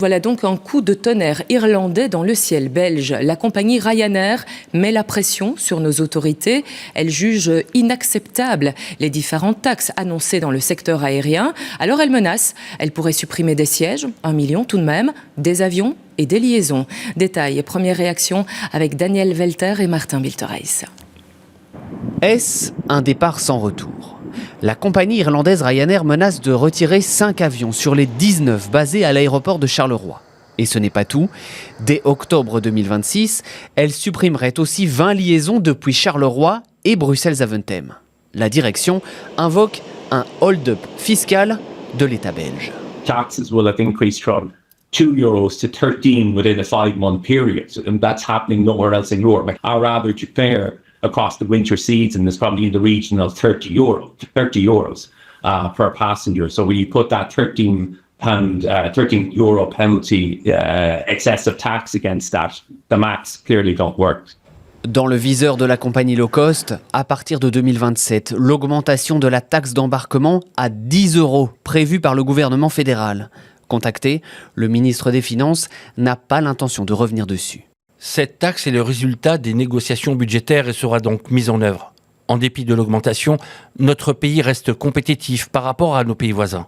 Voilà donc un coup de tonnerre irlandais dans le ciel belge. La compagnie Ryanair met la pression sur nos autorités. Elle juge inacceptables les différentes taxes annoncées dans le secteur aérien. Alors elle menace, elle pourrait supprimer des sièges, 1 million tout de même, des avions et des liaisons. Détails et premières réactions avec Daniel Welter et Martin Biltereis. Est-ce un départ sans retour ? La compagnie irlandaise Ryanair menace de retirer 5 avions sur les 19 basés à l'aéroport de Charleroi. Et ce n'est pas tout. Dès octobre 2026, elle supprimerait aussi 20 liaisons depuis Charleroi et Bruxelles-Zaventem. La direction invoque un hold-up fiscal de l'État belge. Taxes will have increased from €2 to 13 within a 5-month period, and that's happening nowhere else in Europe. Our average fare across the winter season is probably in the region of €30 per passenger. So when you put that €13 penalty excessive tax against that, the maths clearly don't work. Dans le viseur de la compagnie low cost, à partir de 2027, l'augmentation de la taxe d'embarquement à 10 € prévue par le gouvernement fédéral. Contacté, le ministre des Finances n'a pas l'intention de revenir dessus. Cette taxe est le résultat des négociations budgétaires et sera donc mise en œuvre. En dépit de l'augmentation, notre pays reste compétitif par rapport à nos pays voisins.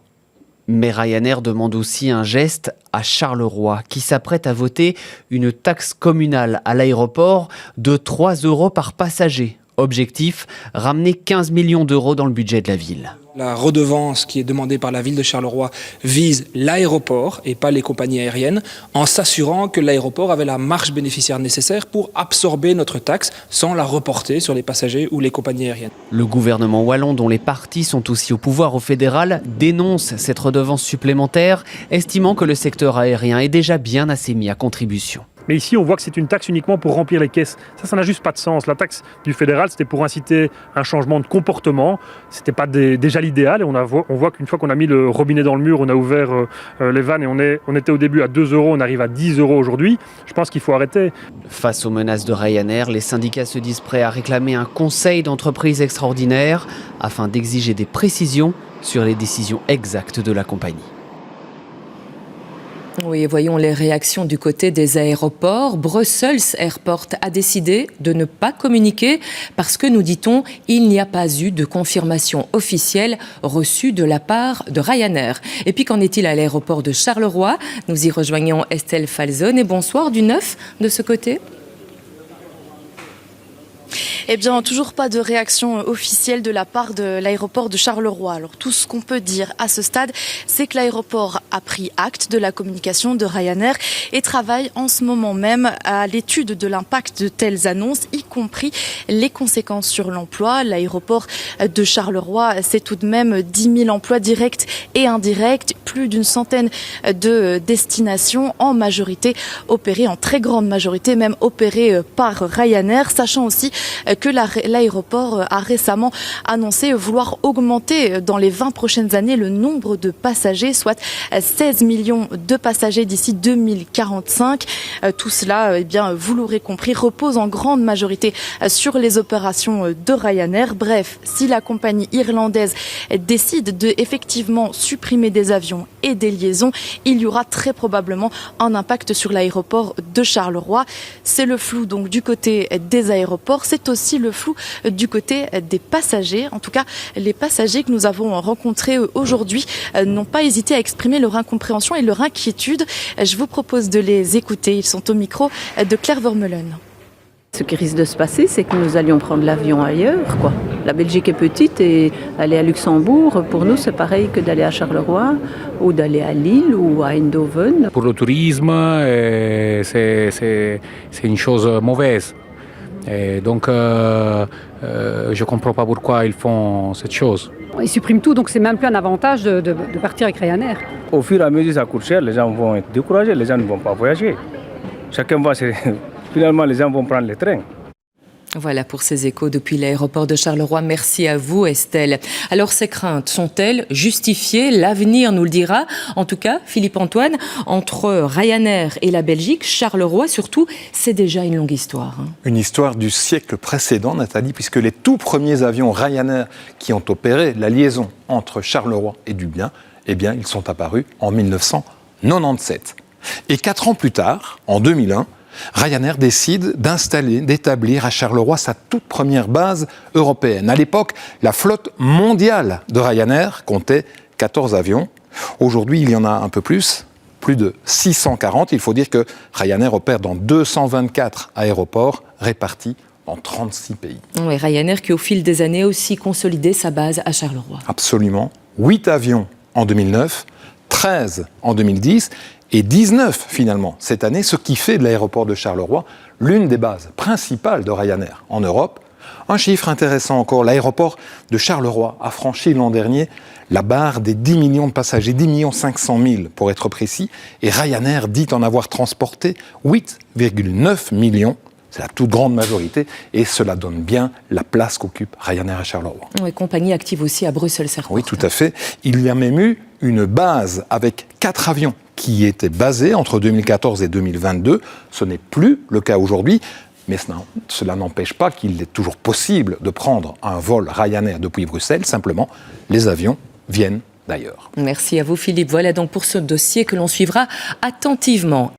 Mais Ryanair demande aussi un geste à Charleroi, qui s'apprête à voter une taxe communale à l'aéroport de 3 € par passager. Objectif, ramener 15 millions d'euros dans le budget de la ville. La redevance qui est demandée par la ville de Charleroi vise l'aéroport et pas les compagnies aériennes, en s'assurant que l'aéroport avait la marge bénéficiaire nécessaire pour absorber notre taxe sans la reporter sur les passagers ou les compagnies aériennes. Le gouvernement wallon, dont les partis sont aussi au pouvoir au fédéral, dénonce cette redevance supplémentaire, estimant que le secteur aérien est déjà bien assez mis à contribution. Mais ici, on voit que c'est une taxe uniquement pour remplir les caisses. Ça n'a juste pas de sens. La taxe du fédéral, c'était pour inciter un changement de comportement. C'était pas déjà l'idéal. Et on voit qu'une fois qu'on a mis le robinet dans le mur, on a ouvert les vannes et on était au début à 2 €, on arrive à 10 € aujourd'hui. Je pense qu'il faut arrêter. Face aux menaces de Ryanair, les syndicats se disent prêts à réclamer un conseil d'entreprise extraordinaire afin d'exiger des précisions sur les décisions exactes de la compagnie. Oui, voyons les réactions du côté des aéroports. Brussels Airport a décidé de ne pas communiquer parce que, nous dit-on, il n'y a pas eu de confirmation officielle reçue de la part de Ryanair. Et puis, qu'en est-il à l'aéroport de Charleroi ? Nous y rejoignons Estelle Falzone. Et bonsoir, du neuf de ce côté ? Eh bien, toujours pas de réaction officielle de la part de l'aéroport de Charleroi. Alors, tout ce qu'on peut dire à ce stade, c'est que l'aéroport a pris acte de la communication de Ryanair et travaille en ce moment même à l'étude de l'impact de telles annonces, y compris les conséquences sur l'emploi. L'aéroport de Charleroi, c'est tout de même 10 000 emplois directs et indirects, plus d'une centaine de destinations, en majorité opérées, en très grande majorité même opérées par Ryanair, sachant aussi que l'aéroport a récemment annoncé vouloir augmenter dans les 20 prochaines années le nombre de passagers, soit 16 millions de passagers d'ici 2045. Tout cela, eh bien, vous l'aurez compris, repose en grande majorité sur les opérations de Ryanair. Bref, si la compagnie irlandaise décide de effectivement supprimer des avions et des liaisons, il y aura très probablement un impact sur l'aéroport de Charleroi. C'est le flou donc du côté des aéroports, c'est aussi le flou du côté des passagers. En tout cas, les passagers que nous avons rencontrés aujourd'hui n'ont pas hésité à exprimer leur incompréhension et leur inquiétude. Je vous propose de les écouter. Ils sont au micro de Claire Vermeulen. Ce qui risque de se passer, c'est que nous allions prendre l'avion ailleurs, quoi. La Belgique est petite et aller à Luxembourg, pour nous, c'est pareil que d'aller à Charleroi ou d'aller à Lille ou à Eindhoven. Pour le tourisme, c'est une chose mauvaise. Et donc, je ne comprends pas pourquoi ils font cette chose. Ils suppriment tout, donc c'est même plus un avantage de partir avec Ryanair. Au fur et à mesure, ça coûte cher, les gens vont être découragés, les gens ne vont pas voyager. Chacun va, finalement, les gens vont prendre les trains. Voilà pour ces échos depuis l'aéroport de Charleroi. Merci à vous, Estelle. Alors, ces craintes sont-elles justifiées ? L'avenir nous le dira. En tout cas, Philippe-Antoine, entre Ryanair et la Belgique, Charleroi surtout, c'est déjà une longue histoire. Une histoire du siècle précédent, Nathalie, puisque les tout premiers avions Ryanair qui ont opéré la liaison entre Charleroi et Dublin, eh bien, ils sont apparus en 1997. Et 4 ans plus tard, en 2001, Ryanair décide d'établir à Charleroi sa toute première base européenne. À l'époque, la flotte mondiale de Ryanair comptait 14 avions. Aujourd'hui, il y en a un peu plus de 640. Il faut dire que Ryanair opère dans 224 aéroports répartis en 36 pays. Oui, Ryanair qui, au fil des années, a aussi consolidé sa base à Charleroi. Absolument. 8 avions en 2009, 13 en 2010 et 19 finalement cette année, ce qui fait de l'aéroport de Charleroi l'une des bases principales de Ryanair en Europe. Un chiffre intéressant encore, l'aéroport de Charleroi a franchi l'an dernier la barre des 10 millions de passagers, 10 500 000 pour être précis, et Ryanair dit en avoir transporté 8,9 millions. C'est la toute grande majorité, et cela donne bien la place qu'occupe Ryanair à Charleroi. Oui, compagnie active aussi à Bruxelles Airport. Oui, tout à fait. Il y a même eu une base avec 4 avions qui étaient basés entre 2014 et 2022. Ce n'est plus le cas aujourd'hui, mais cela n'empêche pas qu'il est toujours possible de prendre un vol Ryanair depuis Bruxelles. Simplement, les avions viennent d'ailleurs. Merci à vous, Philippe. Voilà donc pour ce dossier que l'on suivra attentivement.